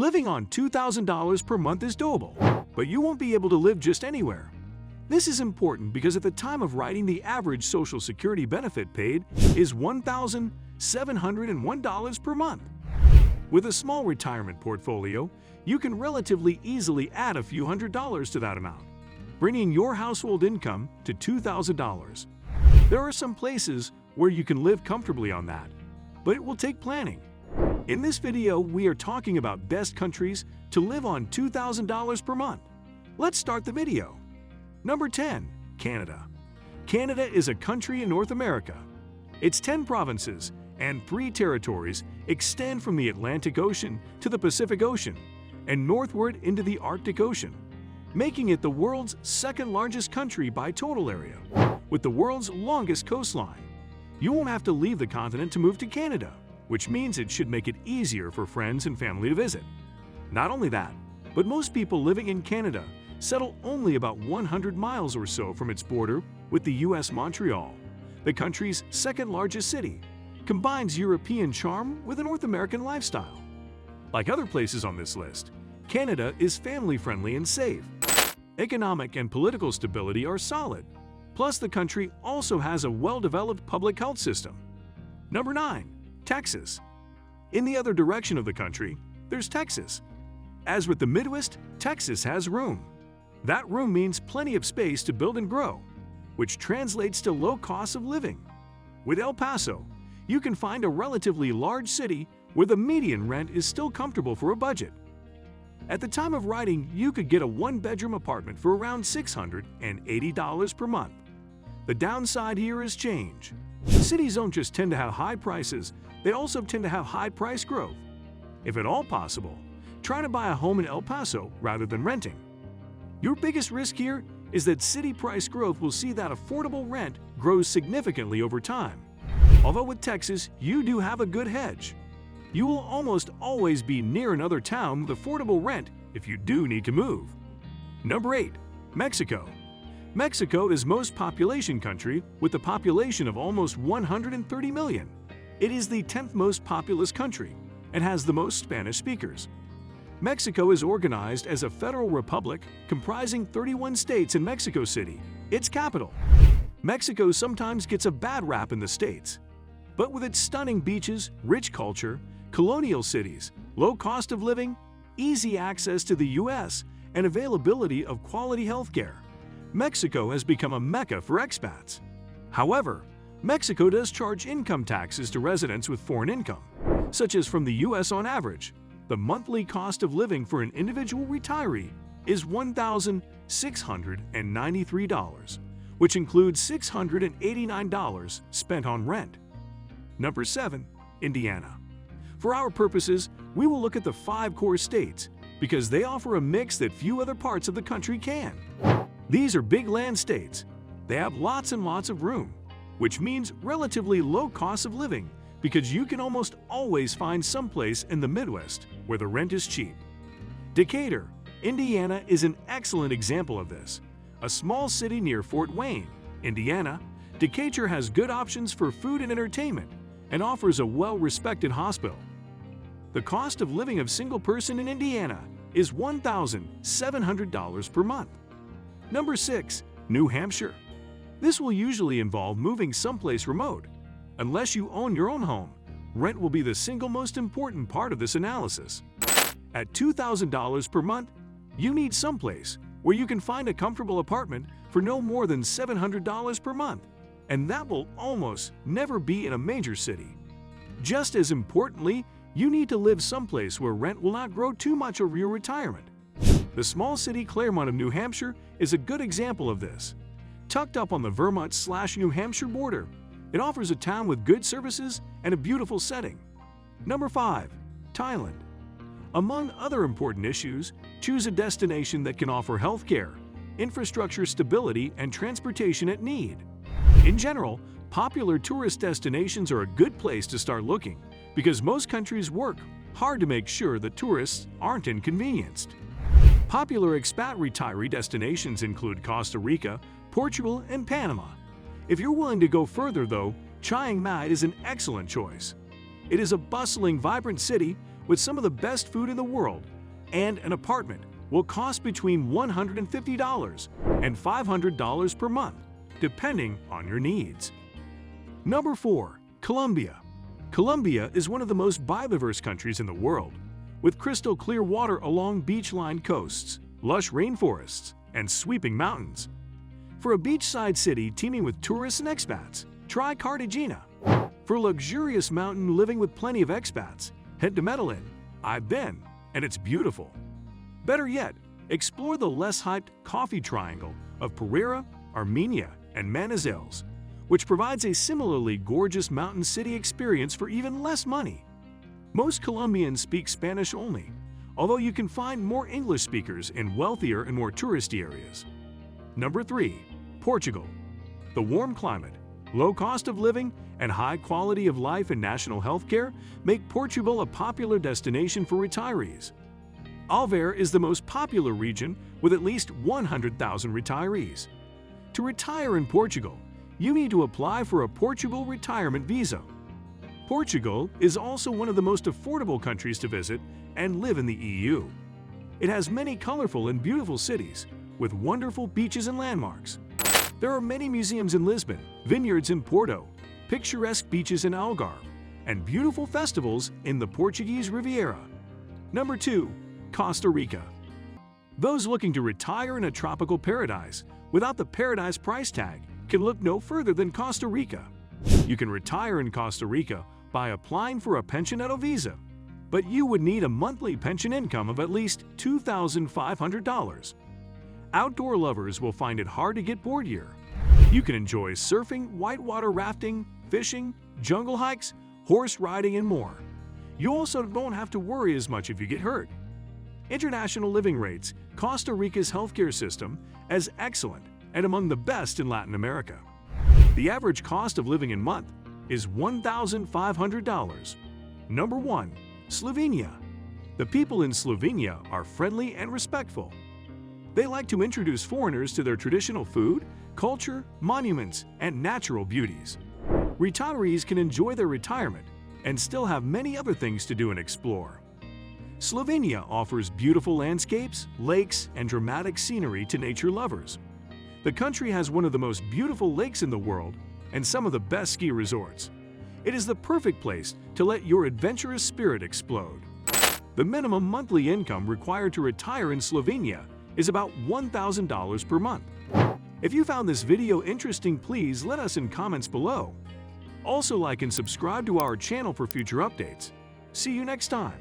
Living on $2,000 per month is doable, but you won't be able to live just anywhere. This is important because at the time of writing, the average Social Security benefit paid is $1,701 per month. With a small retirement portfolio, you can relatively easily add a few $100s to that amount, bringing your household income to $2,000. There are some places where you can live comfortably on that, but it will take planning. In this video, we are talking about best countries to live on $2,000 per month. Let's start the video. Number 10. Canada. Canada is a country in North America. Its 10 provinces and 3 territories extend from the Atlantic Ocean to the Pacific Ocean and northward into the Arctic Ocean, making it the world's second largest country by total area, with the world's longest coastline. You won't have to leave the continent to move to Canada, which means it should make it easier for friends and family to visit. Not only that, but most people living in Canada settle only about 100 miles or so from its border with the U.S. Montreal, the country's second largest city, combines European charm with a North American lifestyle. Like other places on this list, Canada is family-friendly and safe. Economic and political stability are solid. Plus, the country also has a well-developed public health system. Number 9. Texas. In the other direction of the country, there's Texas. As with the Midwest, Texas has room. That room means plenty of space to build and grow, which translates to low costs of living. With El Paso, you can find a relatively large city where the median rent is still comfortable for a budget. At the time of writing, you could get a one-bedroom apartment for around $680 per month. The downside here is change. Cities don't just tend to have high prices, they also tend to have high price growth. If at all possible, try to buy a home in El Paso rather than renting. Your biggest risk here is that city price growth will see that affordable rent grows significantly over time. Although with Texas, you do have a good hedge. You will almost always be near another town with affordable rent if you do need to move. Number 8. Mexico. Mexico is most population country with a population of almost 130 million. It is the 10th most populous country and has the most Spanish speakers. Mexico is organized as a federal republic comprising 31 states in Mexico City, its capital. Mexico sometimes gets a bad rap in the States, but with its stunning beaches, rich culture, colonial cities, low cost of living, easy access to the U.S., and availability of quality healthcare, Mexico has become a mecca for expats. However, Mexico does charge income taxes to residents with foreign income, such as from the U.S. On average. The monthly cost of living for an individual retiree is $1,693, which includes $689 spent on rent. Number 7. Indiana. For our purposes, we will look at the 5 core states because they offer a mix that few other parts of the country can. These are big land states. They have lots and lots of room, which means relatively low cost of living because you can almost always find someplace in the Midwest where the rent is cheap. Decatur, Indiana is an excellent example of this. A small city near Fort Wayne, Indiana, Decatur has good options for food and entertainment and offers a well-respected hospital. The cost of living of a single person in Indiana is $1,700 per month. Number 6. New Hampshire. This will usually involve moving someplace remote. Unless you own your own home, rent will be the single most important part of this analysis. At $2,000 per month, you need someplace where you can find a comfortable apartment for no more than $700 per month, and that will almost never be in a major city. Just as importantly, you need to live someplace where rent will not grow too much over your retirement. The small city Claremont of New Hampshire is a good example of this. Tucked up on the Vermont/New Hampshire border, it offers a town with good services and a beautiful setting. Number 5. Thailand. Among other important issues, choose a destination that can offer healthcare, infrastructure stability, and transportation at need. In general, popular tourist destinations are a good place to start looking because most countries work hard to make sure that tourists aren't inconvenienced. Popular expat retiree destinations include Costa Rica, Portugal, and Panama. If you're willing to go further though, Chiang Mai is an excellent choice. It is a bustling, vibrant city with some of the best food in the world, and an apartment will cost between $150 and $500 per month, depending on your needs. Number 4. Colombia. Colombia is one of the most biodiverse countries in the world, with crystal clear water along beach-lined coasts, lush rainforests, and sweeping mountains. For a beachside city teeming with tourists and expats, try Cartagena. For luxurious mountain living with plenty of expats, head to Medellin. I've been, and it's beautiful. Better yet, explore the less hyped coffee triangle of Pereira, Armenia, and Manizales, which provides a similarly gorgeous mountain city experience for even less money. Most Colombians speak Spanish only, although you can find more English speakers in wealthier and more touristy areas. Number 3. Portugal. The warm climate, low cost of living, and high quality of life and national health care make Portugal a popular destination for retirees. Algarve is the most popular region with at least 100,000 retirees. To retire in Portugal, you need to apply for a Portugal retirement visa. Portugal is also one of the most affordable countries to visit and live in the EU. It has many colorful and beautiful cities with wonderful beaches and landmarks. There are many museums in Lisbon, vineyards in Porto, picturesque beaches in Algarve, and beautiful festivals in the Portuguese Riviera. Number 2. Costa Rica. Those looking to retire in a tropical paradise without the paradise price tag can look no further than Costa Rica. You can retire in Costa Rica by applying for a pensionado visa, but you would need a monthly pension income of at least $2,500. Outdoor lovers will find it hard to get bored here. You can enjoy surfing, whitewater rafting, fishing, jungle hikes, horse riding, and more. You also don't have to worry as much if you get hurt. International living rates Costa Rica's healthcare system as excellent and among the best in Latin America. The average cost of living in month is $1,500. Number 1. Slovenia. The people in Slovenia are friendly and respectful. They like to introduce foreigners to their traditional food, culture, monuments, and natural beauties. Retirees can enjoy their retirement and still have many other things to do and explore. Slovenia offers beautiful landscapes, lakes, and dramatic scenery to nature lovers. The country has one of the most beautiful lakes in the world and some of the best ski resorts. It is the perfect place to let your adventurous spirit explode. The minimum monthly income required to retire in Slovenia is about $1,000 per month. If you found this video interesting, please let us in comments below. Also like and subscribe to our channel for future updates. See you next time.